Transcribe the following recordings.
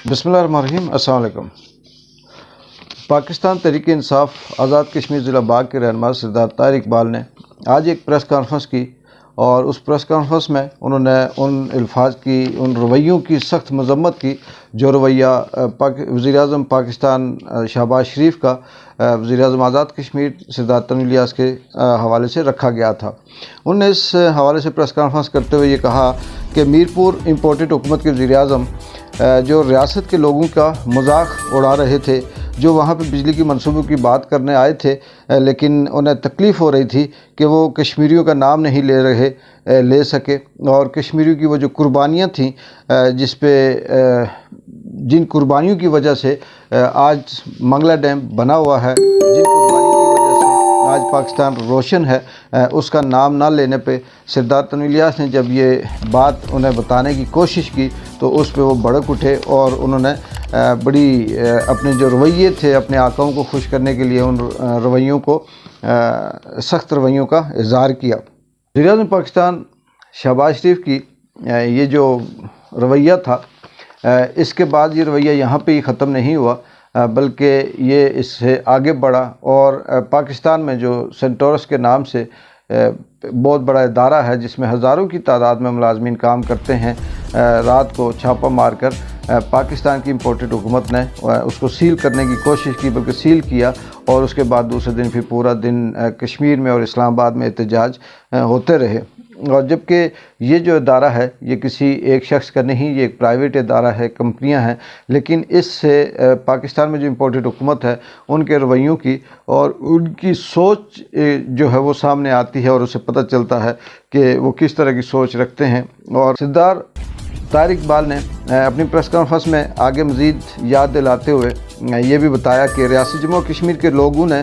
बिस्मिल्लाहिर्रहमानिर्रहीम। अस्सलाम वालेकुम। पाकिस्तान तहरीक इंसाफ आज़ाद कश्मीर ज़िला बाग के रहनुमा सरदार ताहिर इकबाल ने आज एक प्रेस कॉन्फ्रेंस की और उस प्रेस कॉन्फ्रेंस में उन्होंने उन अल्फाज की, उन रवैयों की सख्त मजम्मत की जो रवैया वज़ीर-ए-आज़म पाकिस्तान शहबाज शरीफ का वज़ीर-ए-आज़म आज़ाद कश्मीर सरदार तनवीर इलियास के हवाले से रखा गया था। उन्होंने इस हवाले से प्रेस कॉन्फ्रेंस करते हुए ये कहा कि मीरपुर इम्पोर्टेड हुकूमत के वज़ीर-ए-आज़म जो रियासत के लोगों का मजाक उड़ा रहे थे, जो वहाँ पे बिजली की मंसूबों की बात करने आए थे, लेकिन उन्हें तकलीफ़ हो रही थी कि वो कश्मीरियों का नाम नहीं ले सके और कश्मीरियों की वो जो कुर्बानियाँ थीं, जिन कुर्बानियों की वजह से आज मंगला डैम बना हुआ है, जिन कुर्बानियों की वजह से आज पाकिस्तान रोशन है, उसका नाम ना लेने पे सरदार तनवीर इलियास ने जब ये बात उन्हें बताने की कोशिश की तो उस पे वो भड़क उठे और उन्होंने बड़ी अपने जो रवैये थे, अपने आकाओं को खुश करने के लिए उन रवैयों को, सख्त रवैयों का इज़हार किया। वज़ीर-ए-आज़म पाकिस्तान शहबाज शरीफ की ये जो रवैया था, इसके बाद ये रवैया यहाँ पे ही ख़त्म नहीं हुआ, बल्कि ये इससे आगे बढ़ा और पाकिस्तान में जो सेंटोरस के नाम से बहुत बड़ा इदारा है जिसमें हज़ारों की तादाद में मुलाजमीन काम करते हैं, रात को छापा मारकर पाकिस्तान की इम्पोर्टेड हुकूमत ने उसको सील करने की कोशिश की, बल्कि सील किया और उसके बाद दूसरे दिन फिर पूरा दिन कश्मीर में और इस्लामाबाद में एहतजाज होते रहे। और जबकि ये जो इदारा है ये किसी एक शख्स का नहीं, ये एक प्राइवेट इदारा है, कंपनियां हैं, लेकिन इससे पाकिस्तान में जो इम्पोर्टेड हुकूमत है उनके रवैयों की और उनकी सोच जो है वो सामने आती है और उससे पता चलता है कि वो किस तरह की सोच रखते हैं। और सरदार ताहिर इकबाल ने अपनी प्रेस कॉन्फ्रेंस में आगे मज़ीद याद दिलाते हुए ये भी बताया कि रियासत जम्मू कश्मीर के लोगों ने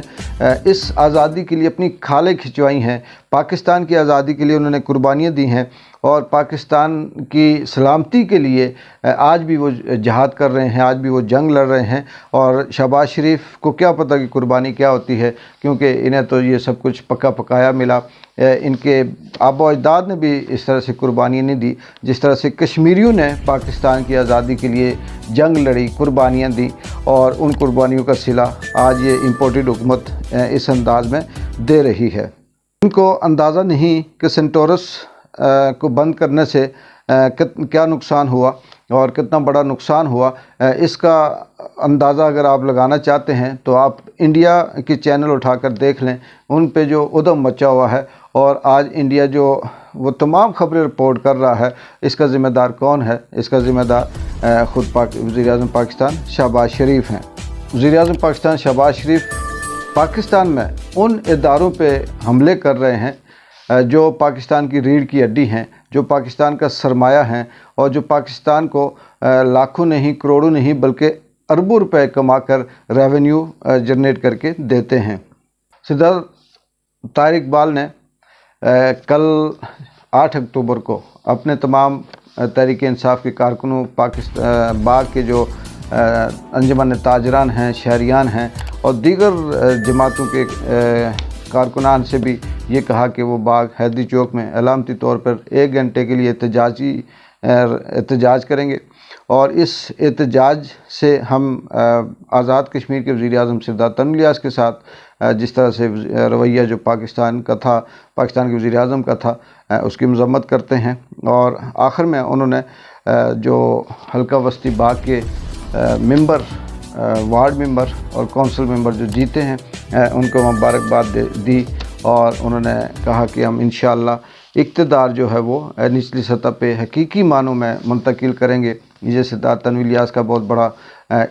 इस आज़ादी के लिए अपनी खालें खिंचवाई हैं, पाकिस्तान की आज़ादी के लिए उन्होंने कुर्बानियाँ दी हैं और पाकिस्तान की सलामती के लिए आज भी वो जहाद कर रहे हैं, आज भी वो जंग लड़ रहे हैं। और शहबाज शरीफ को क्या पता कि कुर्बानी क्या होती है, क्योंकि इन्हें तो ये सब कुछ पका पकाया मिला। इनके आबा अजदाद ने भी इस तरह से कुर्बानी नहीं दी जिस तरह से कश्मीरियों ने पाकिस्तान की आज़ादी के लिए जंग लड़ी, कुर्बानियाँ दी और उन कुर्बानियों का सिला आज ये इम्पोर्टेड हुकूमत इस अंदाज में दे रही है। उनको अंदाज़ा नहीं कि सेंटोरस को बंद करने से क्या नुकसान हुआ और कितना बड़ा नुकसान हुआ। इसका अंदाज़ा अगर आप लगाना चाहते हैं तो आप इंडिया की चैनल उठाकर देख लें, उन पे जो उधम मचा हुआ है और आज इंडिया जो वो तमाम खबरें रिपोर्ट कर रहा है, इसका ज़िम्मेदार कौन है? इसका ज़िम्मेदार ख़ुद वज़ीर-ए-आज़म पाकिस्तान शहबाज शरीफ हैं। वज़ीर-ए-आज़म पाकिस्तान शहबाज शरीफ पाकिस्तान में उन इदारों पे हमले कर रहे हैं जो पाकिस्तान की रीढ़ की हड्डी हैं, जो पाकिस्तान का सरमाया हैं और जो पाकिस्तान को लाखों नहीं, करोड़ों नहीं, बल्कि अरबों रुपए कमाकर रेवेन्यू जनरेट करके देते हैं। सरदार ताहिर इकबाल ने कल 8 अक्टूबर को अपने तमाम तहरीक इंसाफ के कारकुनों, पाकिस्तान बाग के जो अंजुमन ताजरान हैं, शहरियान हैं और दीगर जमातों के कारकुनान से भी ये कहा कि वो बाग हैदरी चौक में अलामती तौर पर 1 घंटे के लिए एहतजाज करेंगे और इस एहतजाज से हम आज़ाद कश्मीर के वज़ीर-ए-आज़म सरदार तनवीर इलियास के साथ जिस तरह से रवैया जो पाकिस्तान का था, पाकिस्तान के वज़ीर-ए-आज़म का था, उसकी मज़म्मत करते हैं। और आखिर में उन्होंने जो हल्का वस्ती बाग के मेंबर, वार्ड मेंबर और कौंसिल मेंबर जो जीते हैं उनको मुबारकबाद दी और उन्होंने कहा कि हम इंशाअल्लाह इक़्तिदार जो है वो निचली सतह पे हकीकी मानों में मुंतकिल करेंगे। ये सरदार तनवीर इलियास का बहुत बड़ा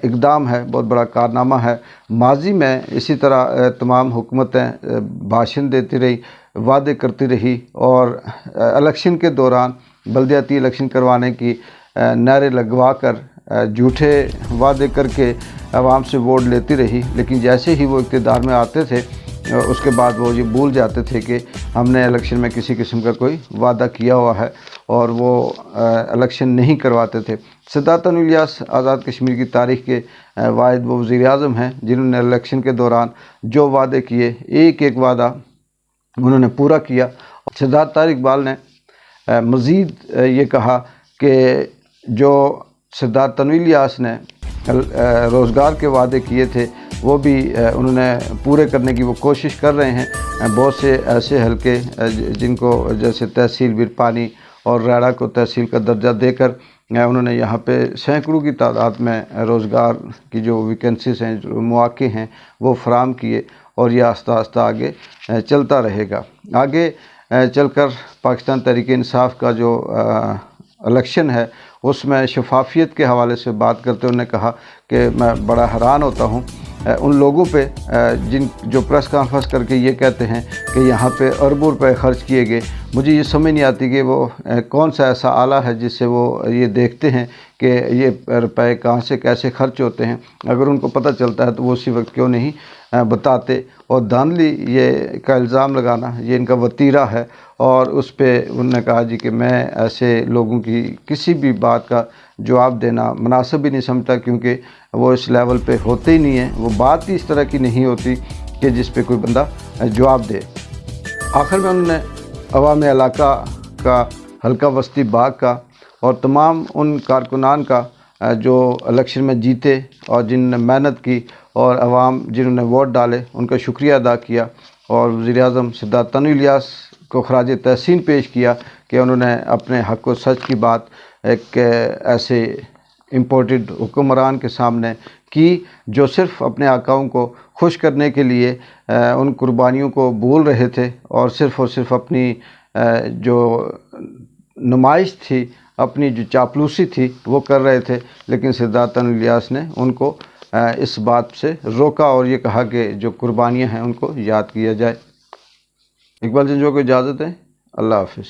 इक़दाम है, बहुत बड़ा कारनामा है। माजी में इसी तरह तमाम हुकूमतें भाषण देती रही, वादे करती रही और इलेक्शन के दौरान बल्दियाती इलेक्शन करवाने की नारे लगवा कर झूठे वादे करके आवाम से वोट लेती रही, लेकिन जैसे ही वो इक़्तिदार में आते थे उसके बाद वो ये भूल जाते थे कि हमने इलेक्शन में किसी किस्म का कोई वादा किया हुआ है और वो इलेक्शन नहीं करवाते थे। सरदार तनवीर इलियास आज़ाद कश्मीर की तारीख़ के वाहिद वो वज़ीर-ए-आज़म हैं जिन्होंने इलेक्शन के दौरान जो वादे किए एक एक वादा उन्होंने पूरा किया। सरदार ताहिर इकबाल ने मज़ीद ये कहा कि जो سردار تنویر الیاس نے روزگار کے وعدے کیے تھے وہ بھی انہوں نے پورے کرنے کی وہ کوشش کر رہے ہیں۔ بہت سے ایسے حلقے جن کو جیسے تحصیل برپانی اور ریڑہ کو تحصیل کا درجہ دے کر انہوں نے یہاں پہ سینکڑوں کی تعداد میں روزگار کی جو ویکنسیز ہیں، جو مواقع ہیں، وہ فراہم کیے، اور یہ آہستہ آہستہ آگے چلتا رہے گا۔ آگے چل کر پاکستان تحریک انصاف کا جو الیکشن ہے اس میں شفافیت کے حوالے سے بات کرتے انہوں نے کہا کہ میں بڑا حیران ہوتا ہوں ان لوگوں پہ جو پریس کانفرنس کر کے یہ کہتے ہیں کہ یہاں پہ اربوں روپے خرچ کیے گئے۔ مجھے یہ سمجھ نہیں آتی کہ وہ کون سا ایسا آلہ ہے جس سے وہ یہ دیکھتے ہیں کہ یہ روپے کہاں سے کیسے خرچ ہوتے ہیں۔ اگر ان کو پتہ چلتا ہے تو وہ اسی وقت کیوں نہیں بتاتے۔ اور دھاندلی یہ کا الزام لگانا یہ ان کا وتیرہ ہے، اور اس پہ انہوں نے کہا جی کہ میں ایسے لوگوں کی کسی بھی بات کا جواب دینا مناسب بھی نہیں سمجھتا، کیونکہ وہ اس لیول پہ ہوتے ہی نہیں ہیں، وہ بات ہی اس طرح کی نہیں ہوتی کہ جس پہ کوئی بندہ جواب دے۔ آخر میں انہوں نے عوام علاقہ کا، حلقہ وسطی باغ کا اور تمام ان کارکنان کا جو الیکشن میں جیتے اور جن نے محنت کی اور عوام جنہوں نے ووٹ ڈالے ان کا شکریہ ادا کیا، اور وزیر اعظم سردار تنویر الیاس کو خراج تحسین پیش کیا کہ انہوں نے اپنے حق و سچ کی بات ایک ایسے امپورٹڈ حکمران کے سامنے کی جو صرف اپنے آقاؤں کو خوش کرنے کے لیے ان قربانیوں کو بھول رہے تھے، اور صرف اپنی جو نمائش تھی، اپنی جو چاپلوسی تھی وہ کر رہے تھے۔ لیکن سردار تنویر الیاس نے ان کو اس بات سے روکا اور یہ کہا کہ جو قربانیاں ہیں ان کو یاد کیا جائے۔ اقبال جنجو کو اجازت ہے، اللہ حافظ۔